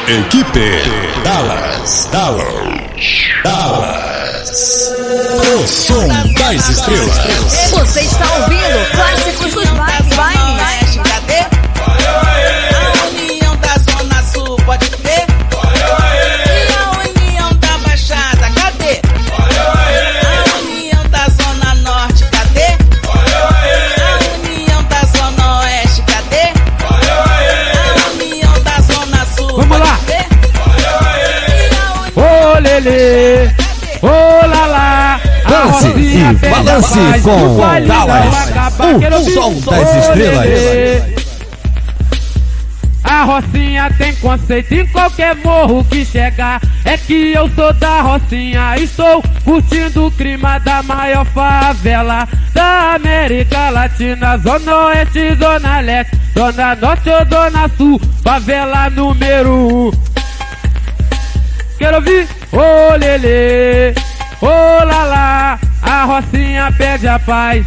Equipe Dallas. O som das estrelas. Você está ouvindo Clássicos dos Bailes. Cadê? A união da Zona Sul, pode ter? E a união da Baixada, cadê? A união da Zona Norte, cadê? A união da Zona Oeste, cadê? A união da Zona Sul, vamos lá! Ô Lelê, ô Lala, Dance e balance com Dallas, o som das estrelas. A Rocinha tem conceito em qualquer morro que chegar. É que eu sou da Rocinha, estou curtindo o clima da maior favela da América Latina. Zona Oeste, Zona Leste, Zona Norte ou Zona Sul, favela número 1. Quero ouvir? Ô Lelê, ô Lala, a Rocinha pede a paz.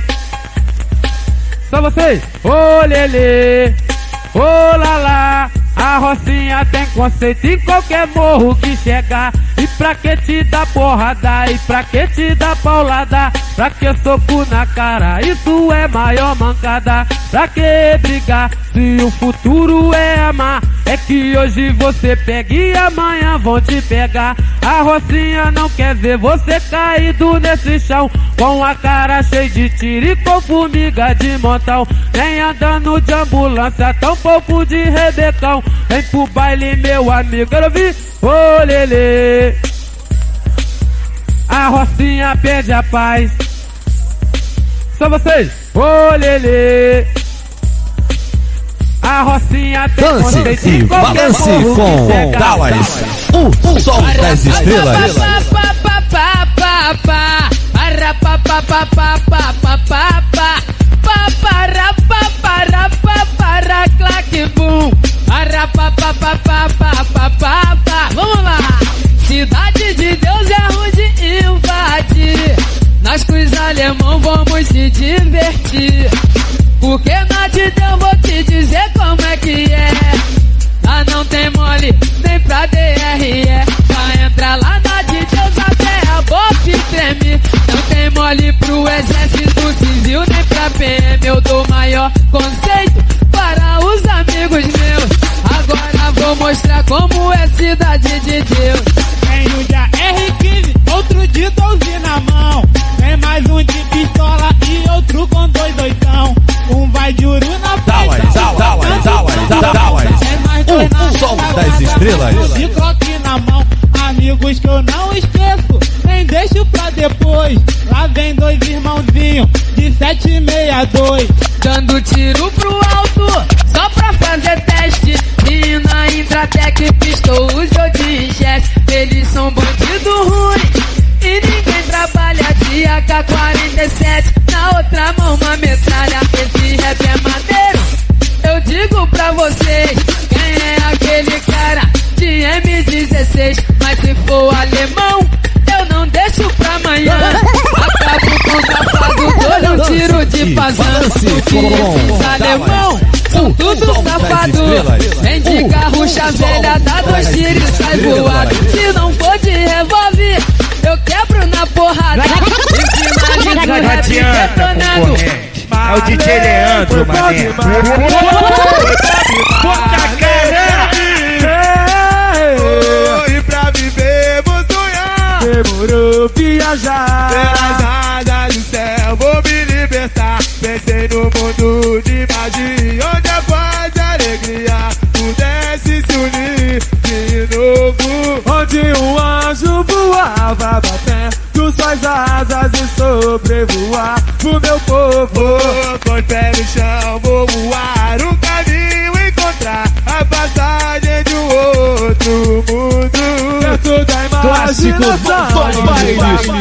Só vocês? Ô Lelê, ô Lala, a Rocinha tem conceito em qualquer morro que chegar. E pra que te dá porrada, e pra que te dá paulada? Pra que soco na cara, isso é maior mancada. Pra que brigar, se o futuro é amar? É que hoje você pega e amanhã vão te pegar. A Rocinha não quer ver você caído nesse chão, com a cara cheia de tiro e com formiga de montão. Nem andando de ambulância, tão pouco de rebecão. Vem pro baile, meu amigo, quero ouvir? Ô Lelê, a Rocinha pede a paz. Só vocês? Ô Lelê, a Rocinha tem Dance e balance com Dallas, o som das estrelas. Vamos lá! Cidade de Deus é onde invadir. Nós com os alemão vamos se divertir. Porque na de Deus vou te dizer como é que é. Lá não tem mole, nem pra DRE. Pra entrar lá na de Deus até a boca treme. Não tem mole pro exército civil, nem pra PM. Eu dou maior conceito para os amigos meus. Agora vou mostrar como é cidade de Deus. Tem um de AR-15, outro de 12 na mão. Tem mais um de pistola e outro com 2 doidão. Um vai de uru na frente, Dallas, tem mais dois na o som das estrelas. de croque na mão. Amigos que eu não esqueço, nem deixo pra depois. Lá vem 2 irmãozinhos de 762. Dando tiro pro alto, só pra fazer teste. E na Intratec pistou os Jodinches. Eles são bandido ruim e ninguém trabalha de AK-47. Na outra mão uma metralha, esse rap é maneiro. Eu digo pra vocês, quem é aquele cara de M16? Mas se for alemão, eu não deixo pra amanhã. Acabo com o safado, dou um tiro de pazão. Porque esses alemão são tudo safado. Vem de carro, chavelha, dá 2 tiros e sai voado. Se não for de revólver, eu quebro na porrada. Finalizo o rap detonando. É o DJ Leandro, mané. Puta caramba! E pra viver vou sonhar. Demorou viajar. Pelas asas do céu vou me libertar. Pensei no mundo de magia, onde a paz e a alegria pudesse se unir de novo. Onde um anjo voava batendo suas asas e sobrevoar pro meu povo. Com os pés no chão vou voar um caminho, encontrar a passagem de um outro mundo. Perto da imaginação,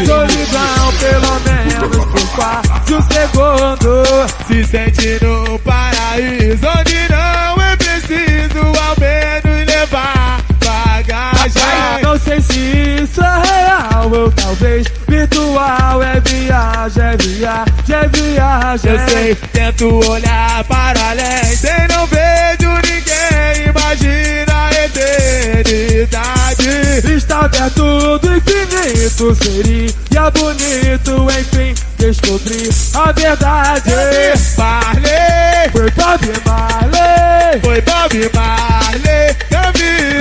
solidão pelo menos por 4 segundos. Se sente num paraíso onde não é preciso ao menos levar bagagem. Não sei se isso é real ou talvez virtual. É viagem, é viagem, é viagem. Eu sei, tento olhar para além, sem não vejo ninguém. Imagina a eternidade. Está aberto do infinito, seria bonito, enfim, descobrir a verdade. Marley, foi Bob Marley, foi Bob Marley, eu vi.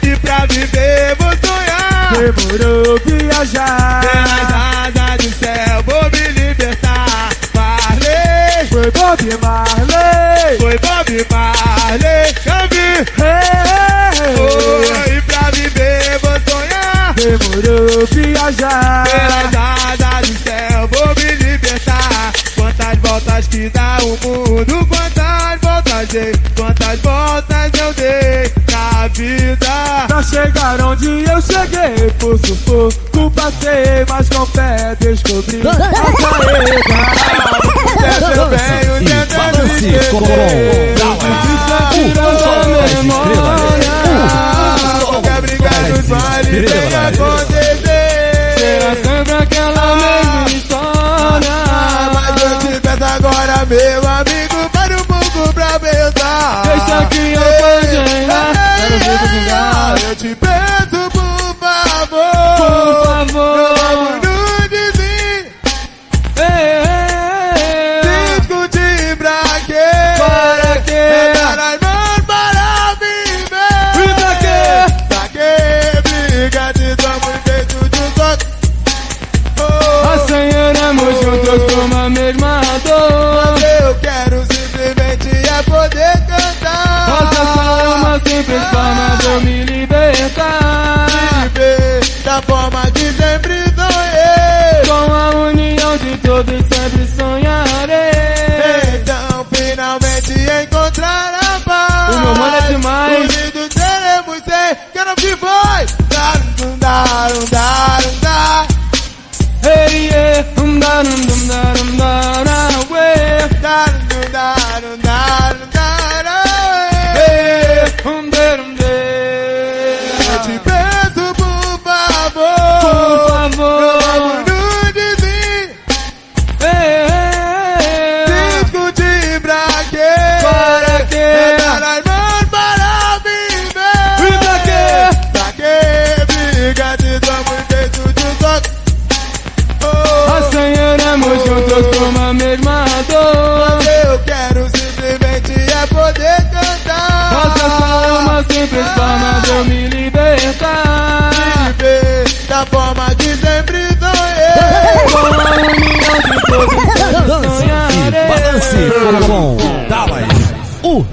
E pra viver vou sonhar, demorou viajar. Pelas asas do céu vou me libertar. Marley, foi Bob Marley, foi Bob Marley, eu vi. E pra viver vou sonhar, demorou viajar. Pelas asas do céu vou me libertar. Quantas voltas que dá o mundo, quantas voltas dei, quantas voltas eu dei na vida. Pra chegar onde eu cheguei, por sufoco passei, mas com fé descobri a saída. Eu venho tentando esquecer, quer brigar nos vales, tem a acontecer. Será sempre aquela mesma história. Mas eu te peço agora, meu amigo, para um pouco pra pensar. Deixa que eu eu te peço, por favor, meu amor, não desiste. Discutir pra quê? Para quê? Para as mãos para viver. E pra quê? Pra quê? Briga de somos feitos de um só. Assanharemos juntos com uma mesma dor. Mas eu quero simplesmente é poder cantar. Nossa alma simples forma de eu me libertar. Viver da forma que sempre sonhei. Com a união de todos sempre sonharei. Então finalmente encontrar a paz. O meu mano é demais. Unidos seremos sem que não se foi. Dar. Hey yeah, dar. Eu te peço, por favor, meu amor, não desiste. Discutir pra quê? Para quê? Dar as mãos para viver. E pra quê? Pra quê? Briga de somos feitos de um só. Assanharemos juntos com uma mesma dor. Mas eu quero simplesmente é poder cantar. Nossa alma simples forma de eu me libertar. Viver da forma que sempre sonhei. Com a união de todos sonharei. Balance com Dallas.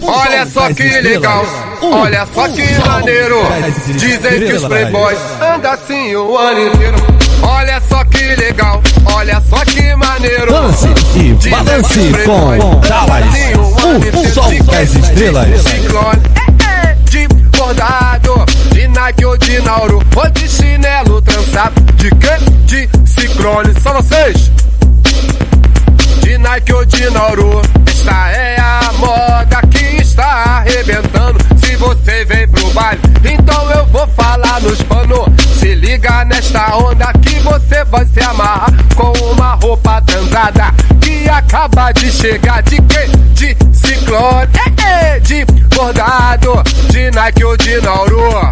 Olha só que legal, olha só que maneiro. Dizem que os playboys andam assim o ano inteiro. Olha só que legal, olha só que maneiro. Dance e balance com Dallas. O som das estrelas. Ciclone, de bordado, de Nike ou de Nauru, ou de chinelo trançado. De quê? De ciclone, só vocês. De Nike ou de Nauru, esta é a moda que está arrebentando. Se você vem pro baile, então eu vou falar nos panos. Se liga nesta onda que você vai se amarrar com uma roupa transada que acaba de chegar. De quê? De ciclone, de bordado, de Nike ou de Nauru.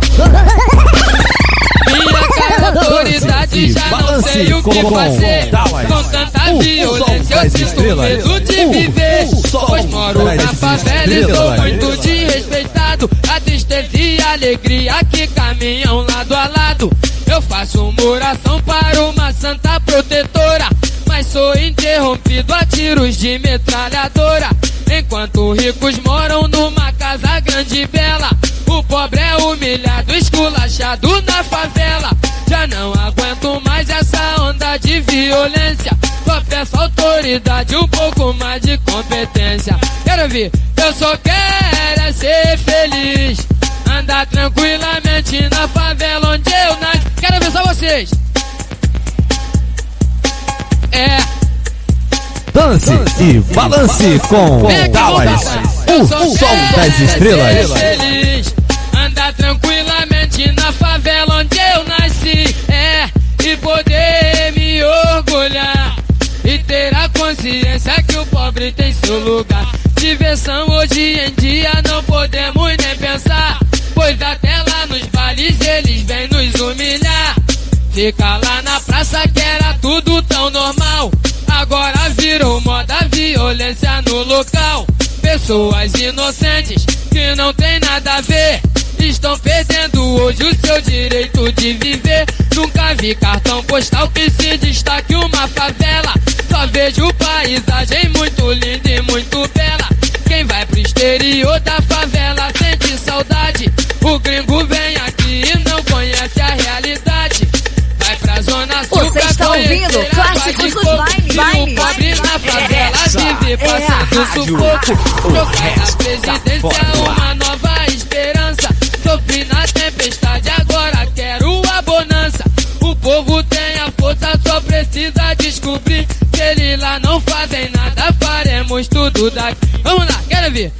Minha cara autoridade, já não sei o que fazer. Com tanta violência eu sinto medo de viver. Pois moro na favela e sou muito desrespeitado. A tristeza e a alegria que caminham lado a lado. Eu faço uma oração para uma santa protetora, mas sou interrompido a tiros de metralhadora. Enquanto ricos moram numa casa grande e bela, o pobre é humilhado, esculachado na favela. Já não aguento mais essa onda de violência. Só peço autoridade, um pouco mais de competência. Quero ver, eu só quero é ser feliz, andar tranquilamente na favela onde eu nasci. Quero ver só vocês. Dance e balance com Dallas. O som das estrelas. Feliz, andar tranquilamente na favela onde eu nasci. E poder me orgulhar e ter a consciência que o pobre tem seu lugar. Diversão hoje em dia não podemos nem pensar, pois até lá nos vales Fica lá na praça que era tudo tão normal. Agora virou moda violência no local. Pessoas inocentes que não tem nada a ver estão perdendo hoje o seu direito de viver. Nunca vi cartão postal que se destaque uma favela. Só vejo paisagem muito linda e muito bela. Quem vai pro exterior da favela sente saudade. O gringo vem aqui e não conhece a realidade. Vai pra zona sul. Você está ouvindo Clássicos dos Bailes. O pobre na favela vive passando sufoco. Trocar a presidência uma nova esperança. Sofri na tempestade, agora quero a bonança. O povo tem a força, só precisa descobrir. Se eles lá não fazem nada, faremos tudo daqui. Vamos lá, quero ver.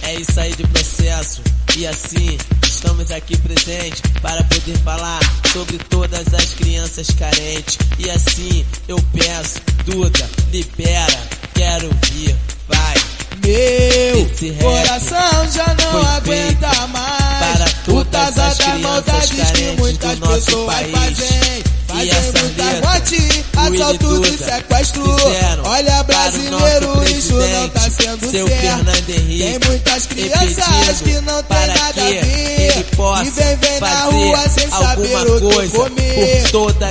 É isso aí de processo. E assim, estamos aqui presentes para poder falar sobre todas as crianças carentes. E assim, eu peço, Duda, libera, quero ouvir, vai. Meu coração já não aguenta mais todas as maldades que muitas pessoas fazem. Fazem muita morte, assalto e sequestro. Olha, brasileiro, isso não tá sendo certo. Tem muitas crianças que não tem nada a ver e vem na rua sem saber o que comer.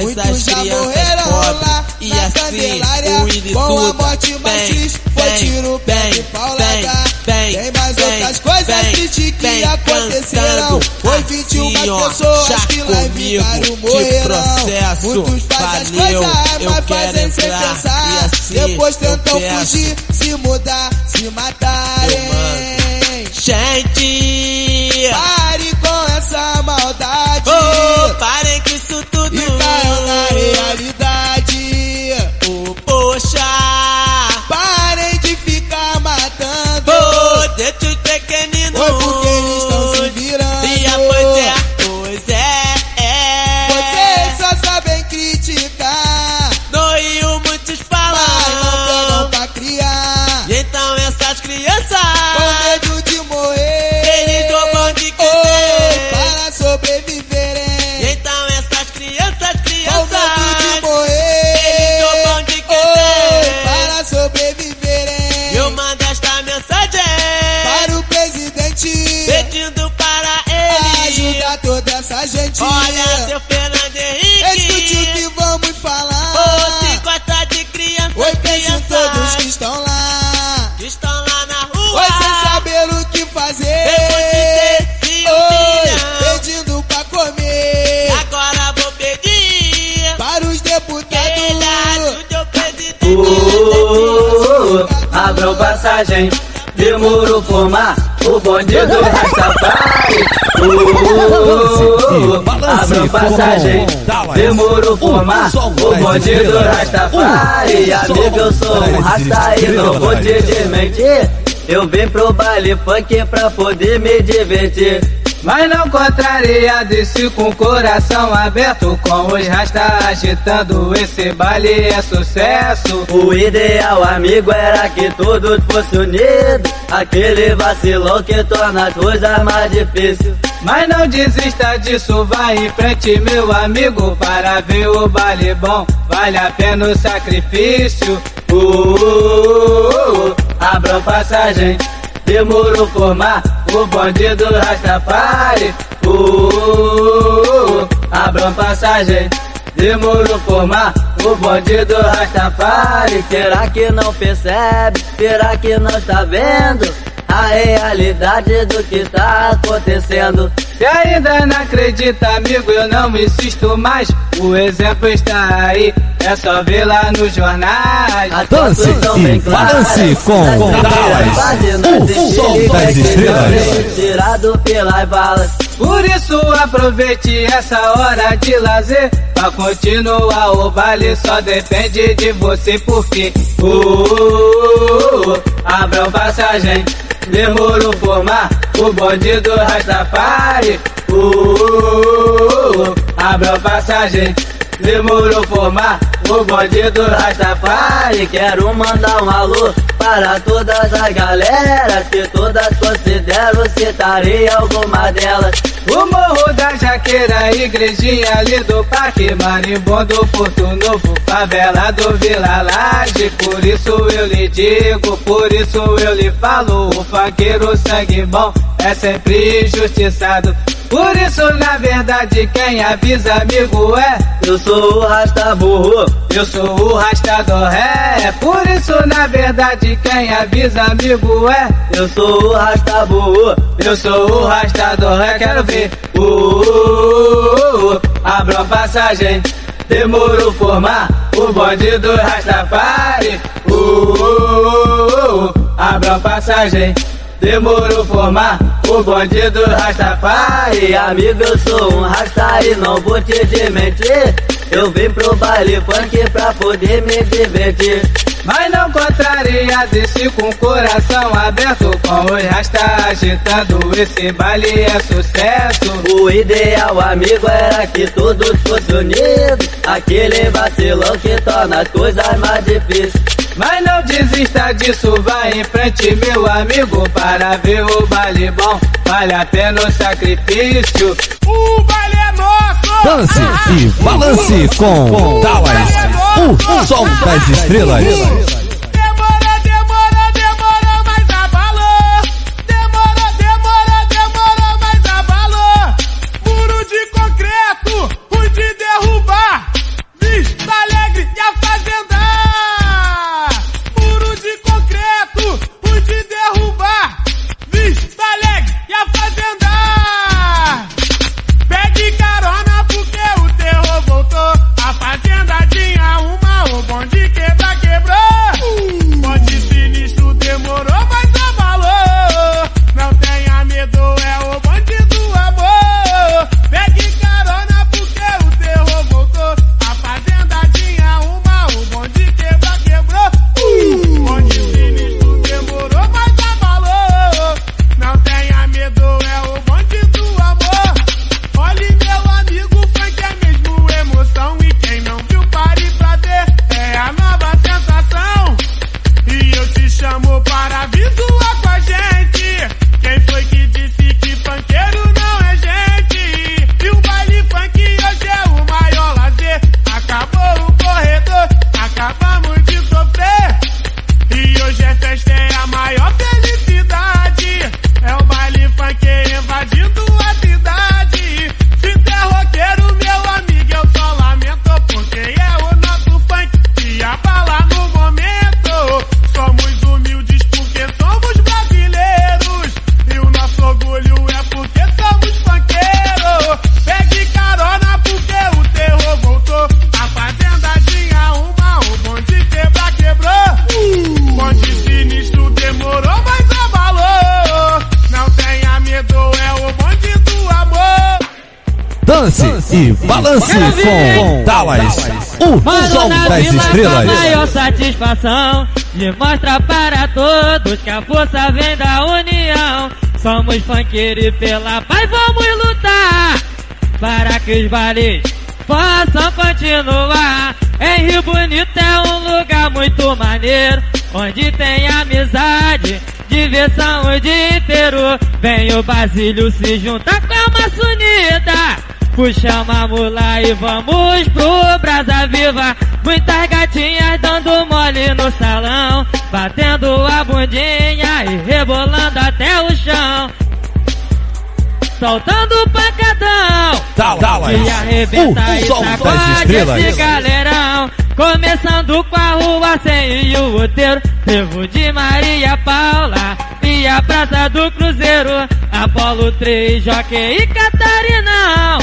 Muitos já morreram lá na Candelária com a morte mais triste. Foi tiro, pé e pau largar. Tem mais outras coisas tristes que aconteceram. Foi 21 pessoas que lá em Vigário morreram. Muitos fazem as coisas, mas fazem sem pensar. Depois tentam fugir, se mudar, se matarem. Gente, pare com essa maldade. Oh, parem com isso tudo. E caiam na realidade. Oh, poxa, parem de ficar matando. Oh, deixa os pequeninos. Foi porque eles estão se virando. E a pois é. Vocês só sabem criticar. No Rio muitos falam, mas não pegam pra criar. E então essas crianças com medo de morrer, eles roubam de querer para sobreviverem. E então essas crianças com medo de morrer, eles roubam de querer para sobreviverem. Eu mando esta mensagem para o presidente, pedindo para ele ajudar toda essa gente. Olha, seu Fernando Henrique, escute o que vamos falar. Oh, se gosta de criança, oi, pensem todos que estão lá, na rua, oi, sem saber o que fazer. Oi, pedindo pra comer. Agora vou pedir para os deputados. Abram passagem, demorou formar o bonde do Rastafari. Abram passagem, demorou formar o bonde do Rastafari. Amigo, eu sou um rasta e não vou te desmentir. Eu vim pro baile funk pra poder me divertir. Mas não contraria, desci com o coração aberto, com os rastas agitando, esse baile é sucesso. O ideal, amigo, era que todos fossem unidos, aquele vacilão que torna as coisas mais difíceis. Mas não desista disso, vai em frente, meu amigo, para ver o baile bom, vale a pena o sacrifício. Abram passagem, demorou formar o bonde do Rastafari. Abram passagem, demorou formar o bonde do Rastafari. Será que não percebe? Será que não está vendo a realidade do que está acontecendo? Se ainda não acredita, amigo, eu não insisto mais. O exemplo está aí, é só ver lá nos jornais. As Dance e balance com Dallas, o som das estrelas. Tirado pelas balas. Por isso aproveite essa hora de lazer, pra continuar o baile só depende de você, porque abram passagem, demorou formar o bonde do Rastafari. Abram passagem, demorou formar o bonde do Rastafari. Quero mandar um alô para todas as galeras, que todas considero, citarei alguma delas. O Morro da Jaqueira, igrejinha ali do Parque, Marimbondo, Porto Novo, favela do Vila Laje. Por isso eu lhe digo, por isso eu lhe falo, o funkeiro sangue bom é sempre injustiçado. Por isso na verdade quem avisa amigo é. Eu sou o Rasta burro, eu sou o Rasta do Ré. Por isso na verdade quem avisa amigo é. Eu sou o Rasta burro, eu sou o Rasta do Ré. Quero ver abram passagem, demorou formar o bonde do Rastafari. Abram passagem, demorou formar o bonde do Rastafari. Amigo, eu sou um Rasta e não vou te desmentir. Eu vim pro baile funk pra poder me divertir. Mas não contrariado, esse com o coração aberto, com os Rasta agitando, esse baile é sucesso. O ideal, amigo, era que todos fossem unidos, aquele vacilão que torna as coisas mais difíceis. Mas não desista disso, vai em frente, meu amigo, para ver o baile bom, vale a pena o sacrifício. O baile é nosso! Dance e balance com Dallas, o som das estrelas. Demora, demora, demora, mas abalou. Demora, demora, demora, mas abalou. Muro de concreto, pude derrubar. Vista Alegre e a Fazenda. Muro de concreto, pude derrubar. Vista Alegre e a Fazenda. Pegue carona porque o terror voltou. A fazenda tinha uma, o bonde quebrou. Bonde sinistro demorou, mas abalou. Não tenha medo, é o bonde do amor. Pegue carona porque o terror voltou. A fazenda tinha uma, o bonde quebrou. Bonde sinistro demorou, mas abalou. Não tenha medo, é o bonde do amor. Olhe meu amigo, funk é mesmo emoção. E quem não viu, pare pra ver, é a nova sensação. E eu te chamo para visual com a gente. Quem foi que disse que funkeiro não é gente? E o baile funk hoje é o maior lazer. Acabou o corredor, acabamos de sofrer. E hoje é festa, é a maior felicidade. É o baile funk invadindo a cidade. Se der roqueiro, meu amigo, eu só lamento, porque é o nosso funk que abala no momento. Somos humildes porque somos brasileiros. E o nosso orgulho é porque somos funkeiros. Pegue carona porque o terror voltou. A fazenda tinha uma, o bonde quebrou. Bonde sinistro demorou, mas abalou. Não tenha medo, é o bonde do amor. Dance e balance com Dallas, o som das estrelas. Maior satisfação de mostrar para todos que a força vem da união. Somos funkeiros e pela paz vamos lutar para que os bailes possam continuar. Em Rio Bonito é um lugar muito maneiro, onde tem amizade, diversão o dia inteiro. Vem o Basílio se junta com a massa unida. Puxamos lá e vamos pro Brasa Viva. Muitas gatinhas dando mole no salão, batendo a bundinha e rebolando até o chão. Soltando o pancadão e arrebenta e sacode esse galerão. Começando com a rua sem e o roteiro, Trevo de Maria Paula e a Praça do Cruzeiro, Apolo 3, Jockey e Catarinão,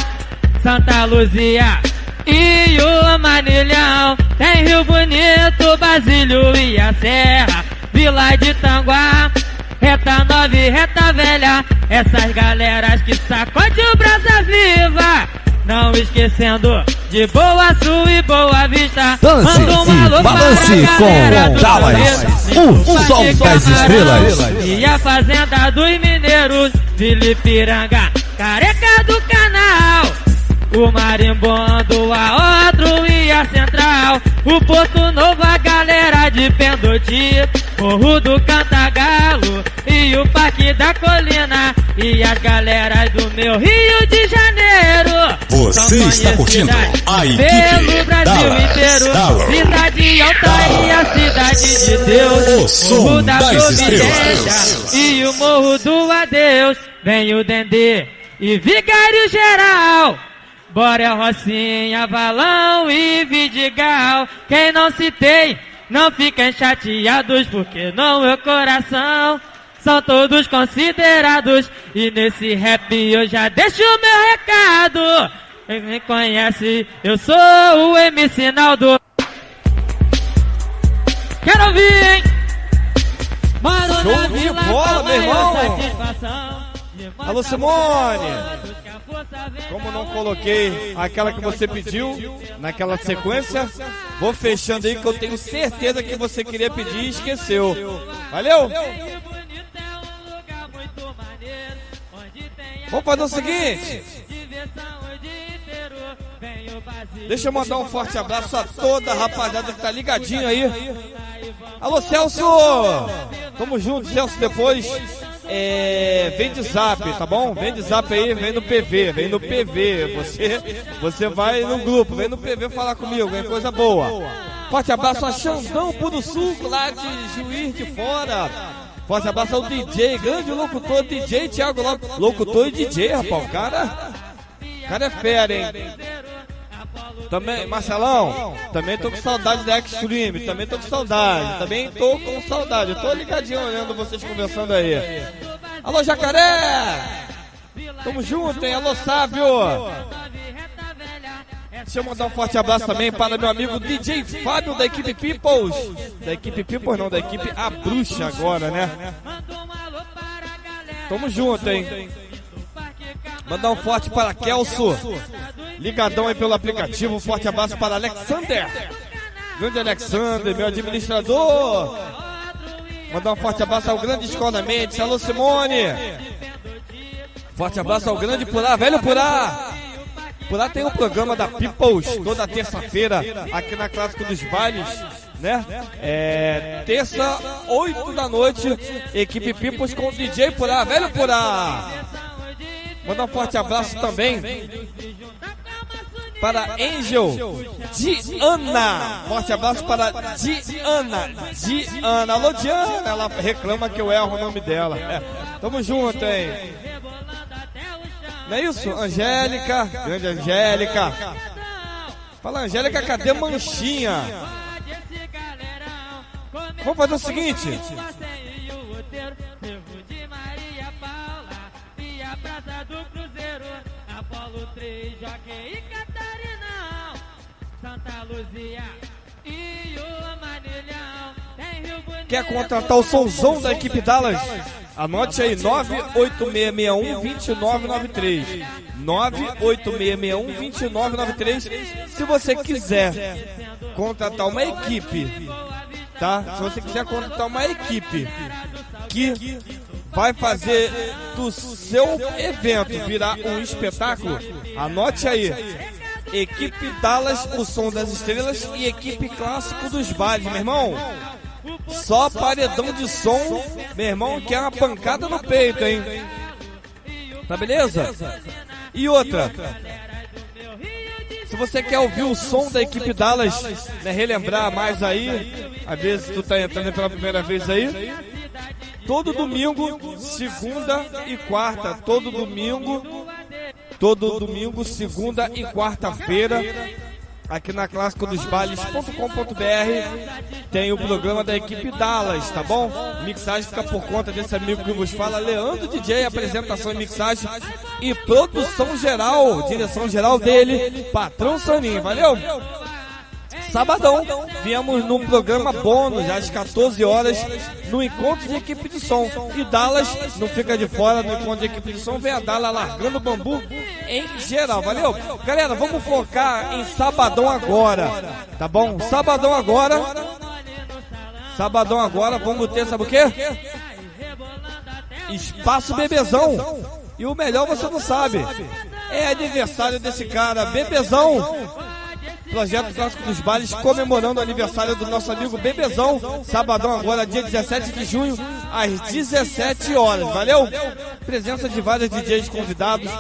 Santa Luzia e o Manilhão. Tem Rio Bonito, Basílio e a Serra, Vila de Tanguá, Reta Nova e Reta Velha. Essas galeras que sacode o Brasa Viva. Não esquecendo de Boa Sul e Boa Vista. Dance e balance com Dallas, o som das estrelas. E a Fazenda dos Mineiros, Filipiranga, Careca do Canal, o Marimbondo, a Outro e a Central. O Porto Novo, a galera de Pendotito, Morro do Cantagalo e o Parque da Colina e as galeras do meu Rio de Janeiro. Você está curtindo a equipe pelo Brasil inteiro, cidade alta e a cidade de Deus, o Morro da som das Providência e o Morro do Adeus. Vem o Dendê e Vigário Geral. Bora Rocinha, Valão e Vidigal. Quem não citei, não fiquem chateados, porque no meu coração são todos considerados. E nesse rap eu já deixo o meu recado. Quem me conhece, eu sou o MC Naldo. Quero ouvir, hein? Show de bola, meu irmão! Alô, Simone! Como não coloquei aquela que você pediu naquela sequência, vou fechando aí que eu tenho certeza que você queria pedir e esqueceu. Valeu? Vamos fazer o seguinte. Deixa eu mandar um forte abraço a toda a rapaziada que tá ligadinho aí. Alô, Celso! Tamo junto, Celso, depois. Vem de zap, tá bom? Vem de zap aí, vem no PV, vem no PV. Você vai no grupo, vem no PV falar comigo, é coisa boa. Forte abraço a Xandão Puro Sul, lá de Juiz de Fora. Forte abraço ao DJ, grande locutor, DJ Thiago Lopes. Locutor e DJ, rapaz, o cara é fera, hein? Também, Marcelão, também tô com saudade da Extreme, também tô com saudade, eu tô ligadinho olhando vocês conversando aí. Alô, Jacaré! Tamo junto, hein? Alô, Sábio! Deixa eu mandar um forte abraço também para meu amigo DJ Fábio da equipe Peoples. Da equipe Peoples não, da equipe A Bruxa agora, né? Tamo junto, hein? Mandar um forte para Kelso, ligadão aí pelo aplicativo. Um forte abraço para Alexander, grande Alexander, meu administrador. Mandar um forte abraço ao grande Escola Mendes. Alô, Simone. Forte abraço ao grande Purá, velho Purá. Purá tem um programa da Peoples toda terça-feira aqui na Clássico dos Bailes, né? Terça, 8 da noite, equipe Peoples com o DJ Purá, velho Purá. Mandar um forte abraço também para Angel Diana. Forte abraço para Diana. Alô, Diana. Ela reclama que eu erro o nome dela. Tamo junto, hein? Não é isso? Angélica. Grande Angélica. Fala, Angélica, cadê Manchinha? Vamos fazer o seguinte. Praça do Cruzeiro, Apolo 3, Joaquim e Catarinão, Santa Luzia e o Manilhão. Tem Rio Bonito. Quer contratar o somzão da equipe Dallas? Anote aí, 98661-2993. 98661-2993. Se você quiser contratar uma equipe, tá? Se você quiser contratar uma equipe que vai fazer do seu evento virar um espetáculo, anote aí. Equipe Dallas, o som das estrelas, e equipe Clássico dos Bailes, meu irmão. Só paredão de som, meu irmão, que é uma pancada no peito, hein? Tá beleza? E outra, se você quer ouvir o som da equipe Dallas, né, relembrar mais aí, às vezes tu tá entrando pela primeira vez aí, todo domingo, segunda e quarta. Todo domingo, segunda e quarta-feira, aqui na clássicodosbailes.com.br tem o programa da equipe Dallas, tá bom? Mixagem fica por conta desse amigo que vos fala, Leandro DJ, apresentação e mixagem e produção geral, direção geral dele, Patrão Soninho, valeu? Sabadão, viemos num programa bônus, às 14 horas, no encontro de equipe de som. E Dallas não fica de fora do encontro de equipe de som, vem a Dallas largando o bambu em geral, valeu? Galera, vamos focar em sabadão agora, tá bom? Sabadão agora, vamos ter, sabe o quê? Espaço Bebezão. E o melhor você não sabe, é aniversário desse cara, Bebezão. Projeto Clássico dos Bailes, comemorando o aniversário do nosso amigo Bebezão. Sabadão agora, dia 17 de junho, às 17 horas. Valeu? Presença de vários DJs convidados.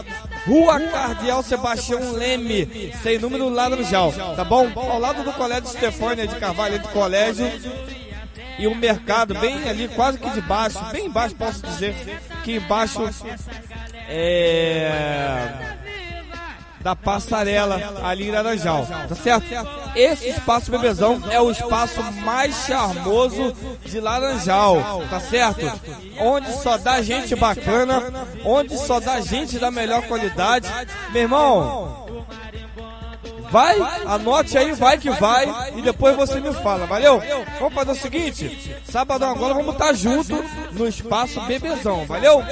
Rua Cardeal Sebastião Leme, sem número, Laranjal, tá bom? Ao lado do Colégio Stefânia de Carvalho, do colégio. E o mercado bem ali, quase que de baixo, bem embaixo, posso dizer, que embaixo da passarela ali em Laranjal, tá certo? Esse espaço Bebezão é o espaço mais charmoso de Laranjal, tá certo? Onde só dá gente bacana, onde só dá gente da melhor qualidade. Meu irmão, vai, anote aí, vai que vai, e depois você me fala, valeu? Vamos fazer o seguinte, sabadão agora vamos estar junto no espaço Bebezão, valeu?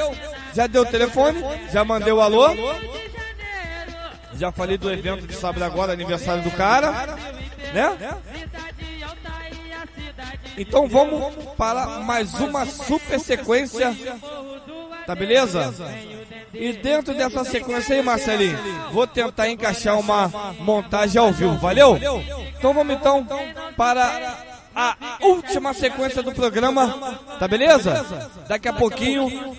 Já deu o telefone, já mandei o alô, já falei do evento de sábado agora, aniversário do cara, né? Então vamos para mais uma super sequência, tá beleza? E dentro dessa sequência aí, Marcelinho, vou tentar encaixar uma montagem ao vivo, valeu? Então vamos para a última sequência do programa, tá beleza? Daqui a pouquinho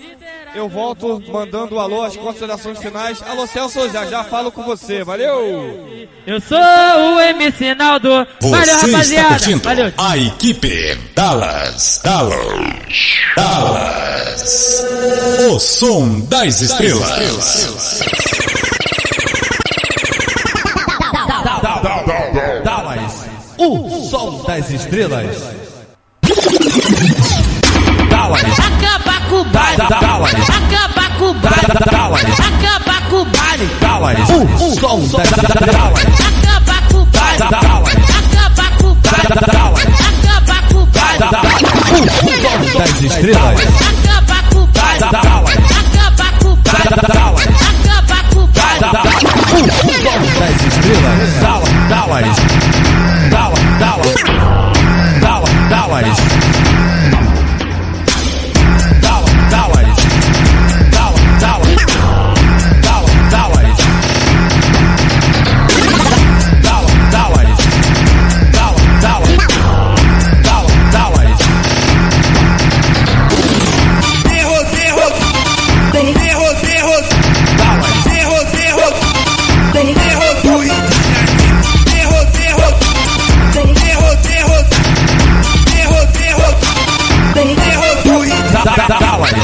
eu volto mandando um alô, as considerações finais. Alô, Celso, já falo com você, valeu? Eu sou o MC Naldo, valeu, rapaziada. Valeu. A equipe Dallas. O som das estrelas. Dallas. O som das estrelas. Dallas. Acaba com o baile. Dallas. Acaba com o baile. Dallas. Acaba com o baile. Dallas. O som das estrelas. Acaba com o baile. Dallas. Acaba com o baile. Dallas. Acaba com o baile. O som das estrelas. Acaba com o baile. Dallas. Acaba com o baile. Dallas. Acaba com o baile. O som das estrelas. Dallas.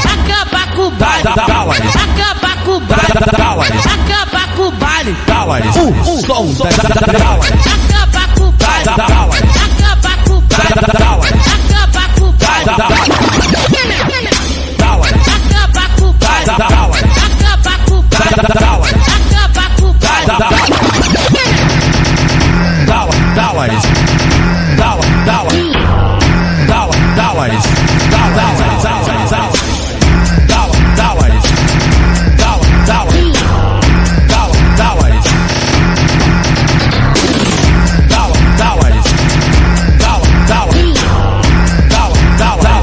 Acaba com o baile. Acaba com o baile. Acaba com o baile. O som das estrelas. Acaba com o baile. Acaba com o baile. Acaba com o baile. Acaba com o baile. Acaba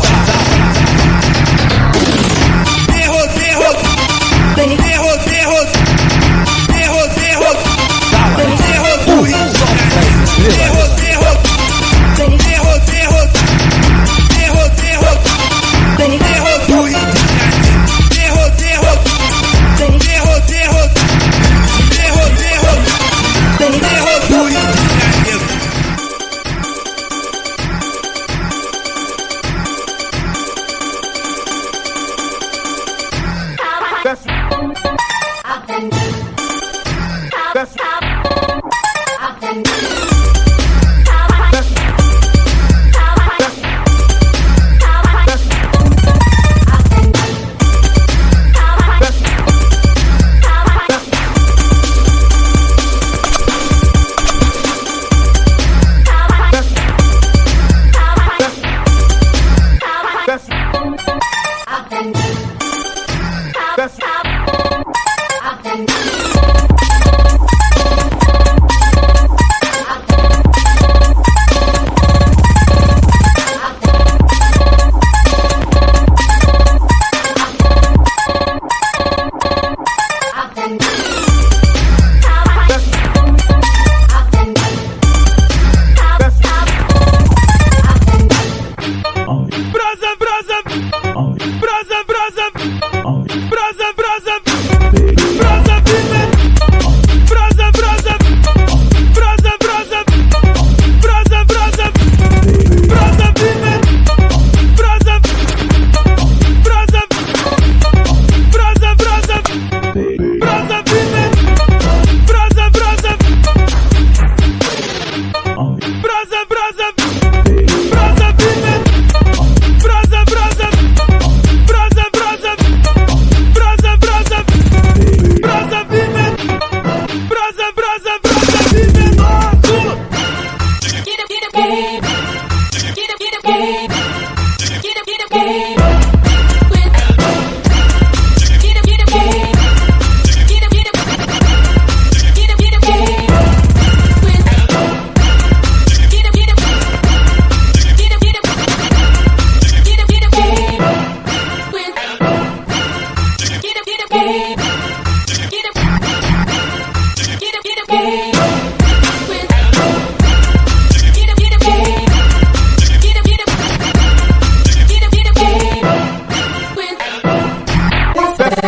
com o baile. Acaba com o baile.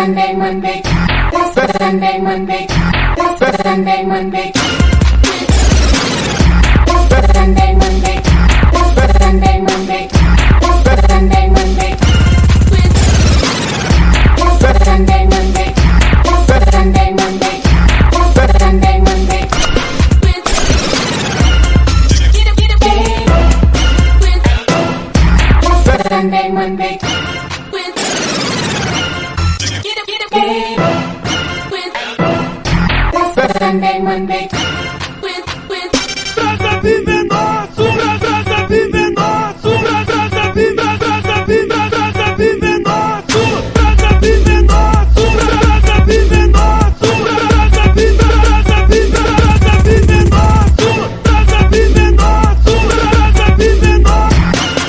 Sunday, Monday. That's Sunday, Monday. That's Sunday, Monday. That's Sunday, Monday. That's Sunday, Monday. That's Sunday, Monday. That's Sunday, Monday. That's Sunday, Monday. That's Sunday, Monday. That's Sunday, Monday. That's Sunday, Monday. Brasa vive nosso, brasa vive nosso, brasa vive nosso, brasa vive nosso, brasa vive nosso, brasa vive nosso, brasa vive nosso, brasa vive nosso, brasa vive nosso, brasa vive nosso,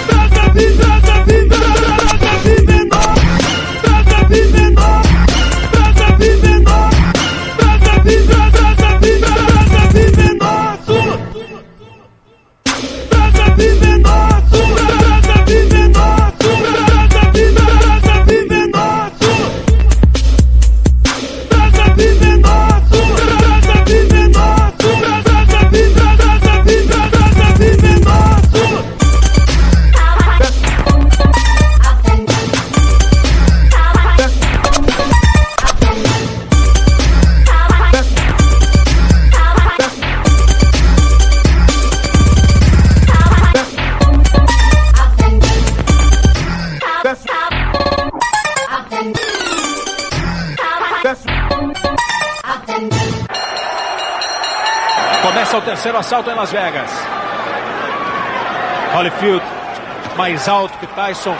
brasa vive brasa vive nosso, brasa vive nosso, brasa vive nosso, brasa vive Começa o terceiro assalto em Las Vegas. Holyfield mais alto que Tyson,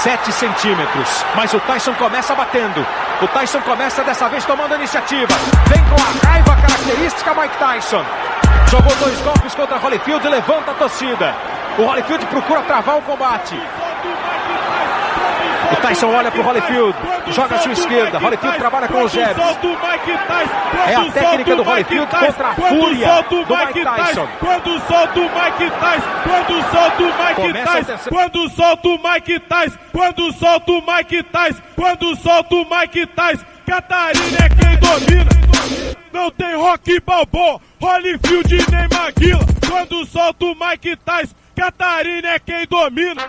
7 centímetros. Mas o Tyson começa batendo. O Tyson começa dessa vez tomando a iniciativa. Vem com a raiva característica Mike Tyson. Jogou 2 golpes contra Holyfield e levanta a torcida. O Holyfield procura travar o combate. O Tyson olha para o Holyfield, joga à sua esquerda. Holyfield trabalha com os jabs. É a técnica do Holyfield contra a fúria do Mike Tyson. Quando solta o Mike Tyson, quando solta o Mike Tyson, quando solta o Mike Tyson, quando solta o Mike Tyson, quando solta o Mike Tyson, Catarina é quem domina. Não tem Rocky Balboa, Holyfield nem Maguila. Quando solta o Mike Tyson, Catarina é quem domina.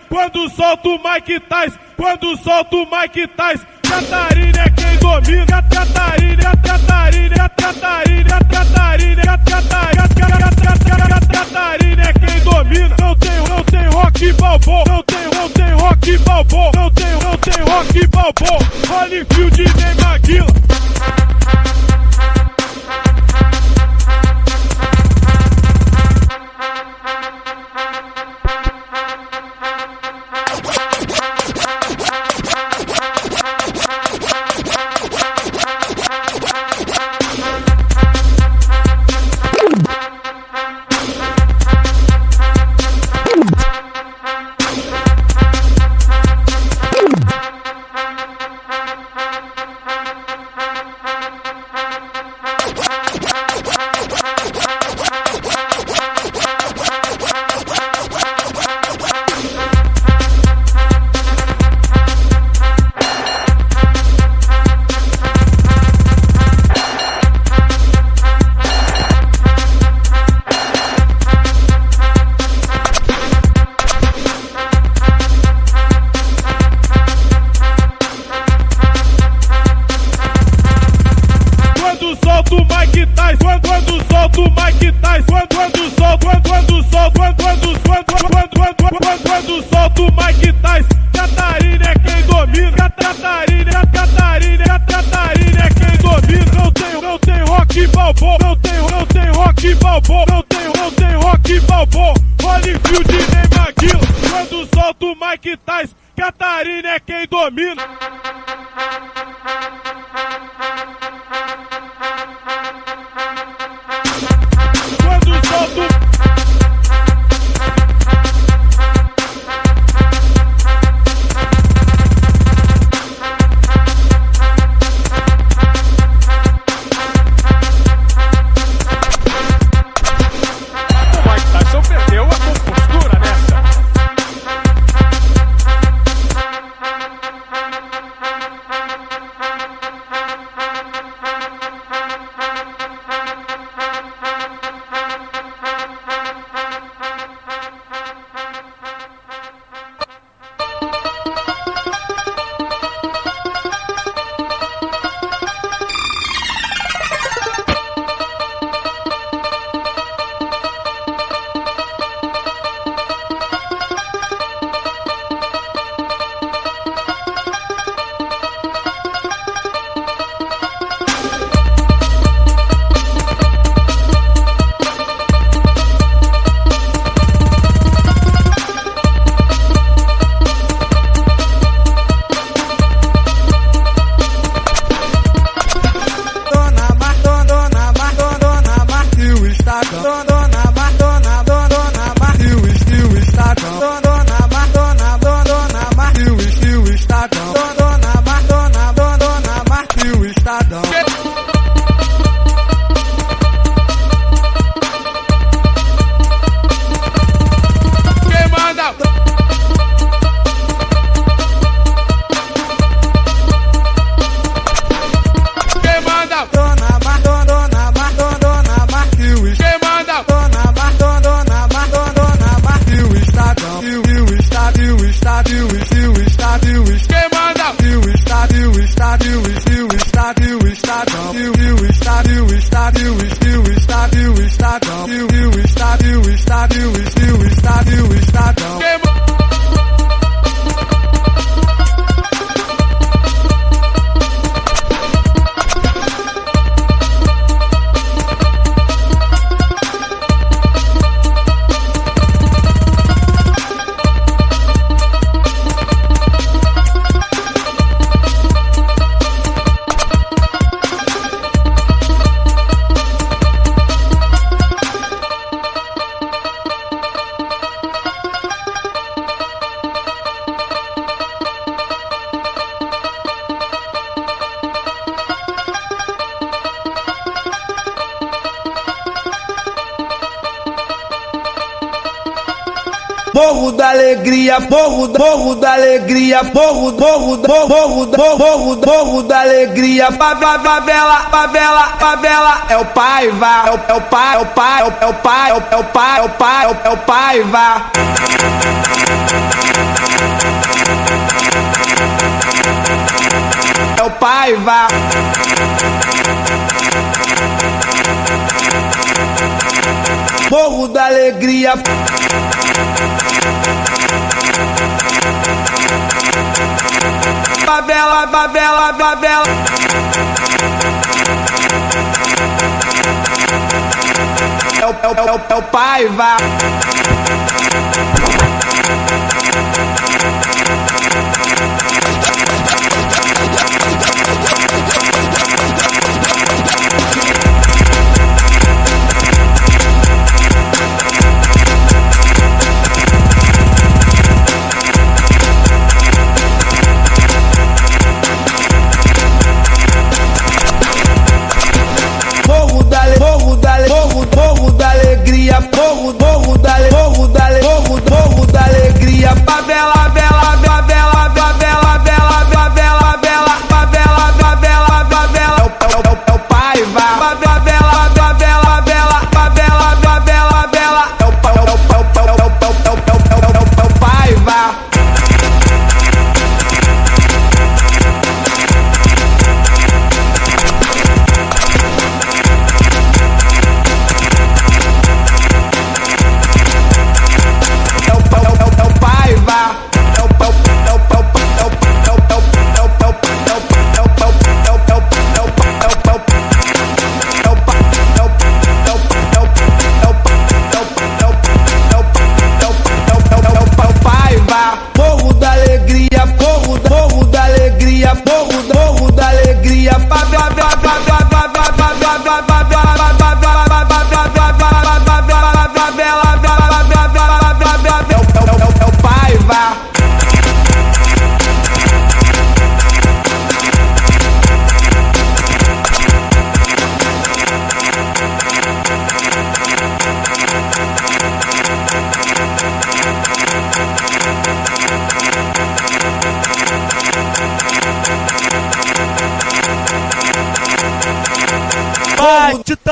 Quando solta o Mike Tyson, quando solta o Mike Tyson, Catarina é quem domina. Catarina, Catarina, Catarina, Catarina, Catarina é quem domina. Não tem Rocky Balboa, não tem Rocky Balboa, não tem Rocky Balboa, Holyfield nem Maguila. Marina é quem domina. Quando solto Morro da alegria, morro da alegria, morro da alegria, favela, é o Paiva, é o Paiva. É o Paiva. Morro da alegria. Favela. É o Paiva. Morro da alegria, morro da alegria.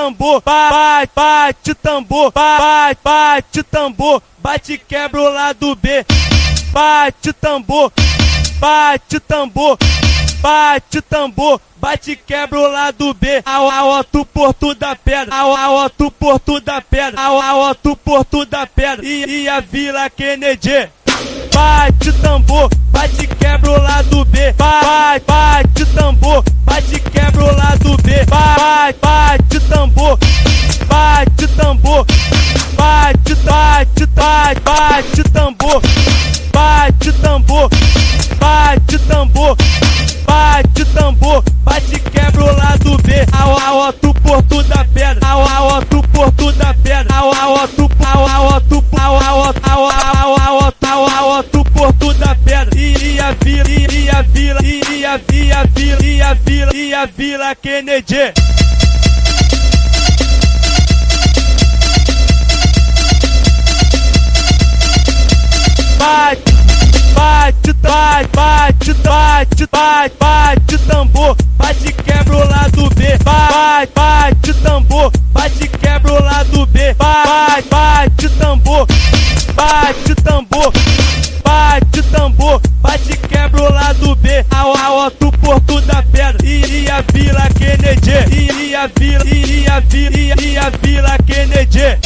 tambor, bate, bate tambor, bate, bate tambor, bate quebra o lado B. Bate tambor, bate tambor, bate tambor, bate quebra o lado B. Alto Porto da Pedra, alto Porto da Pedra, alto Porto da Pedra e a Vila Kennedy. Bate tambor, bate quebra o lado B. Bate, bate tambor, bate quebra o lado B. Bate, bate tambor, bate tambor, bate, bate, bate, bate tambor, bate tambor, bate tambor, bate tambor, bate quebra o lado B. Alto Porto da Pedra, alto Porto da Pedra, alto Porto da Pedra e a Vila Kennedy. Bate, bate, bate, bate, bate, bate, bate tambor, bate quebra o lado B. Bate, bate tambor, bate quebra o lado B. Bate, bate tambor, bate tambor, bate tambor, bate quebra o lado B. Alto Porto da Pedra e a Vila Kennedy e a Vila Kennedy.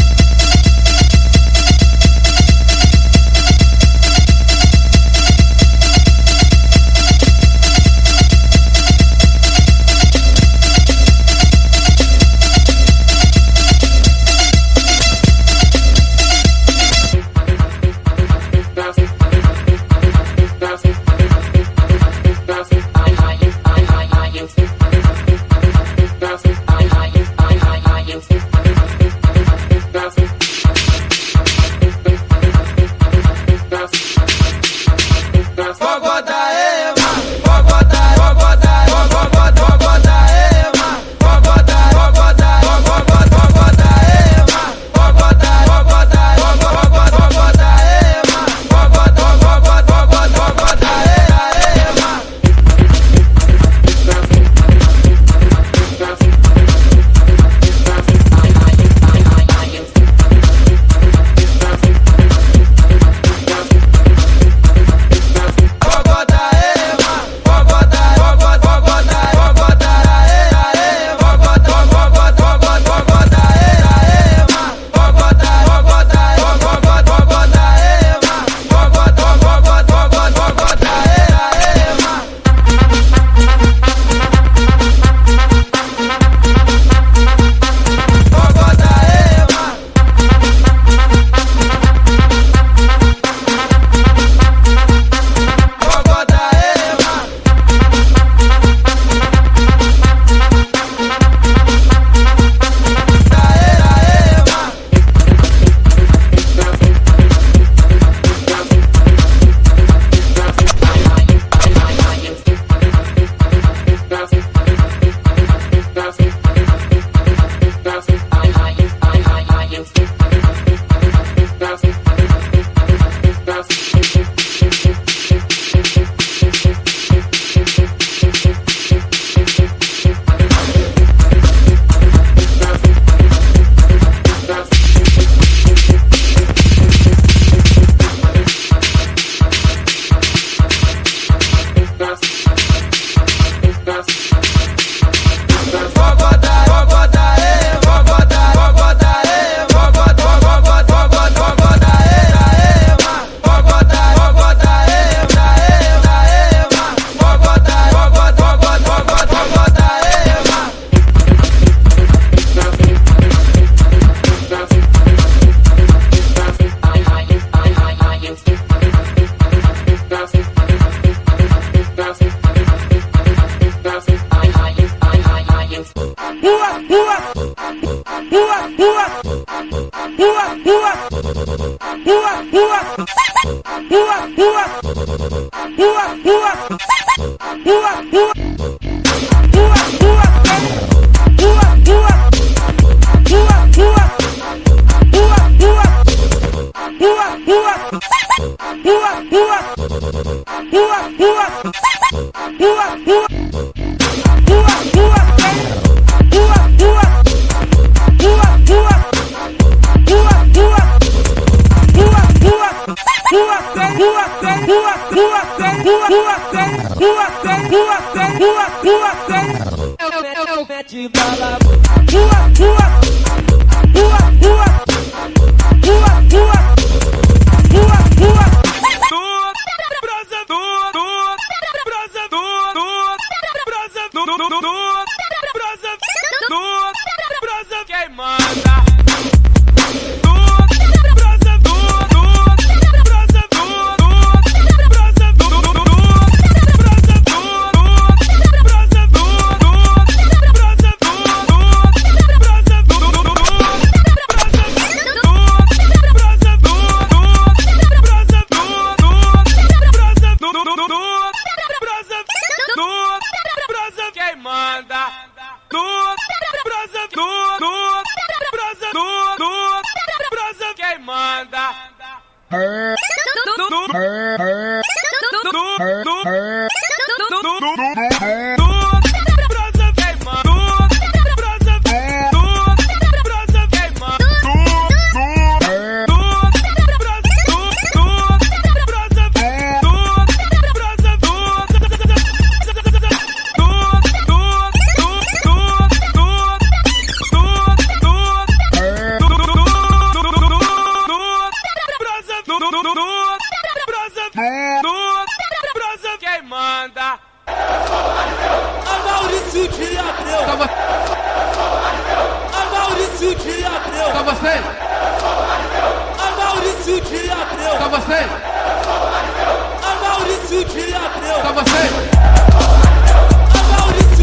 Quem manda? Quem manda? Quem manda? Quem manda? Maurício de Abreu. Maurício de Abreu. você? Maurício de Abreu. você? Maurício de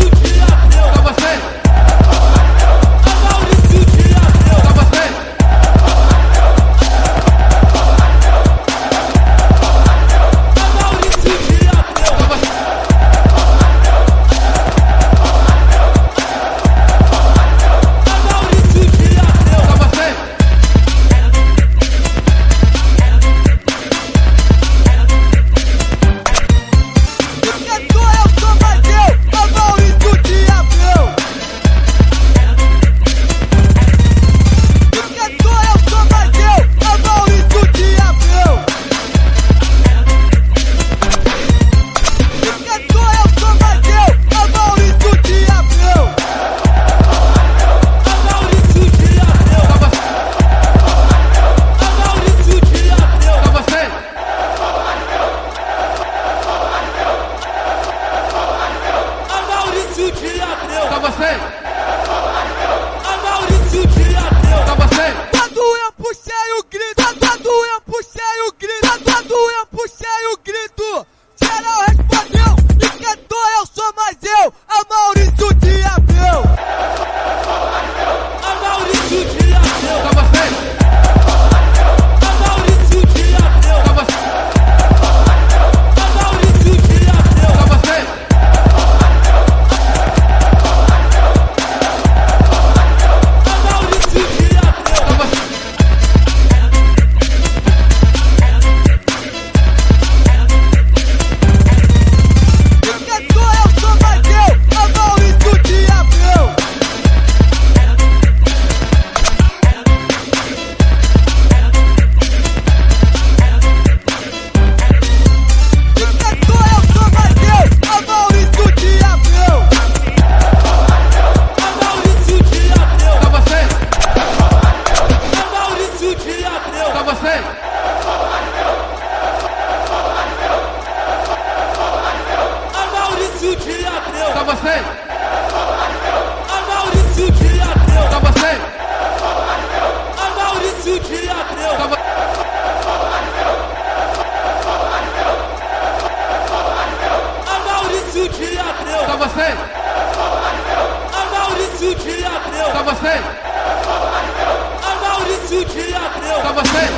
Abreu. você? Maurício de Abreu. você?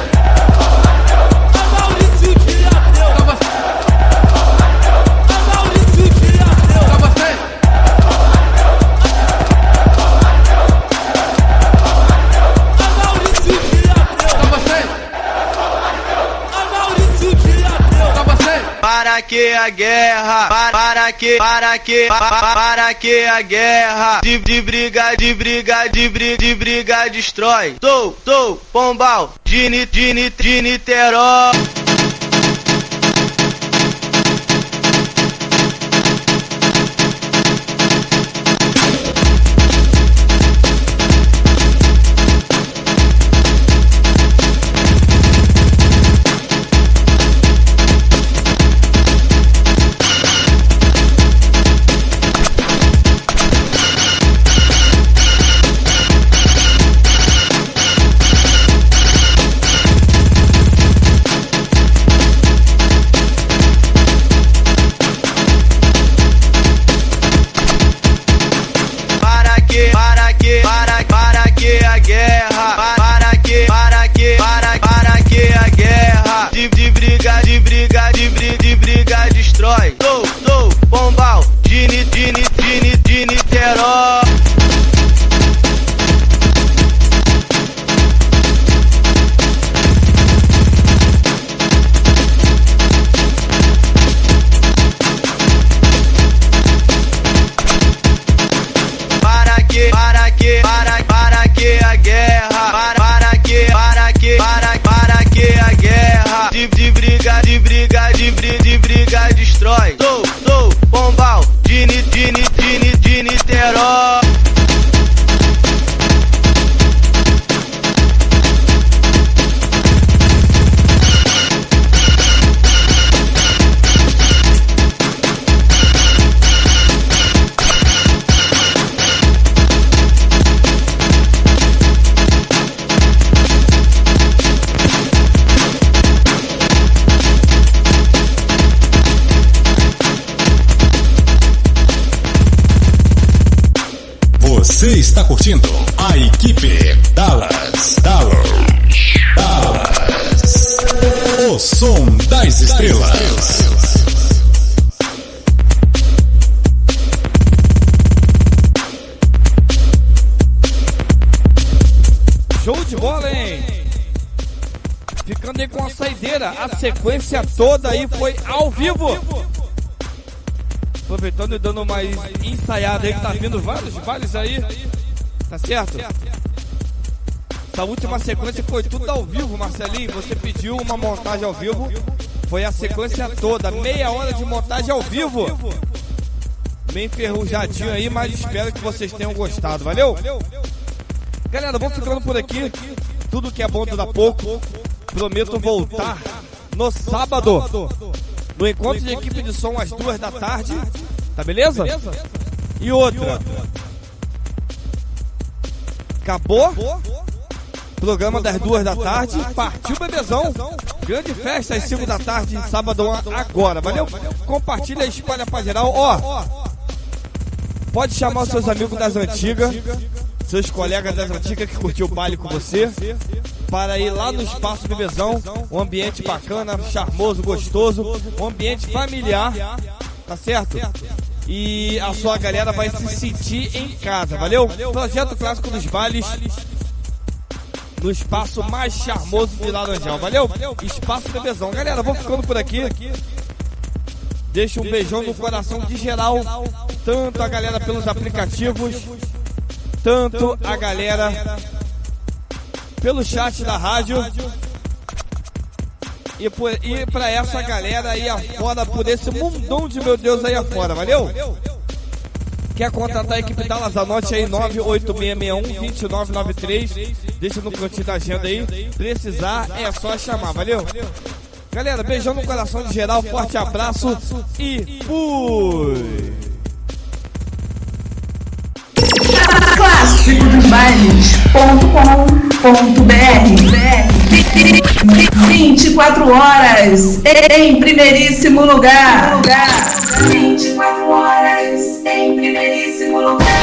Maurício de Abreu. você? Para que a guerra, para que a guerra de briga destrói. Pombal de Niterói. curtindo a equipe Dallas. O som das estrelas. Show de bola, hein? Ficando aí com a saideira, a sequência toda aí foi ao vivo. Aproveitando e dando uma ensaiada aí, que tá vindo vários bailes aí. Tá certo? Essa última sequência foi tudo ao vivo, Marcelinho. Você pediu uma montagem ao vivo. Foi a sequência toda, meia hora de montagem ao vivo. Bem enferrujadinho aí, mas espero que vocês tenham gostado, valeu? Galera, vou ficando por aqui. Tudo que é bom dura pouco. Prometo voltar no sábado, no encontro de equipe de som às 2 da tarde. Tá beleza? E outra. Acabou? Programa das 2 da tarde. Partiu, bebezão. Grande festa às 5 da tarde, sábado agora. Valeu? Compartilha e espalha pra geral. Ó, pode chamar os seus amigos das antigas, seus colegas das antigas que curtiu o baile com você, para ir lá no Espaço Bebezão. Um ambiente bacana, charmoso, gostoso. Um ambiente familiar. Tá certo? E a sua galera vai se sentir em casa, valeu? Projeto Clássico dos Bailes no espaço mais charmoso de Laranjal, valeu? Espaço Bebezão. Galera, vou ficando por aqui. Deixa um beijão no coração de geral, tanto a galera pelos aplicativos, tanto a galera pelo chat da rádio. E pra essa galera aí afora, por esse mundão de meu Deus aí afora, valeu? Quer contratar a equipe Dallas? Anote aí 98661-2993. Deixa no cantinho da agenda aí. Precisar é só chamar, valeu? Galera, beijão no coração de geral, forte abraço e fui! Clássicodosbailes.com.br 24 horas em primeiríssimo lugar. 24 horas em primeiríssimo lugar.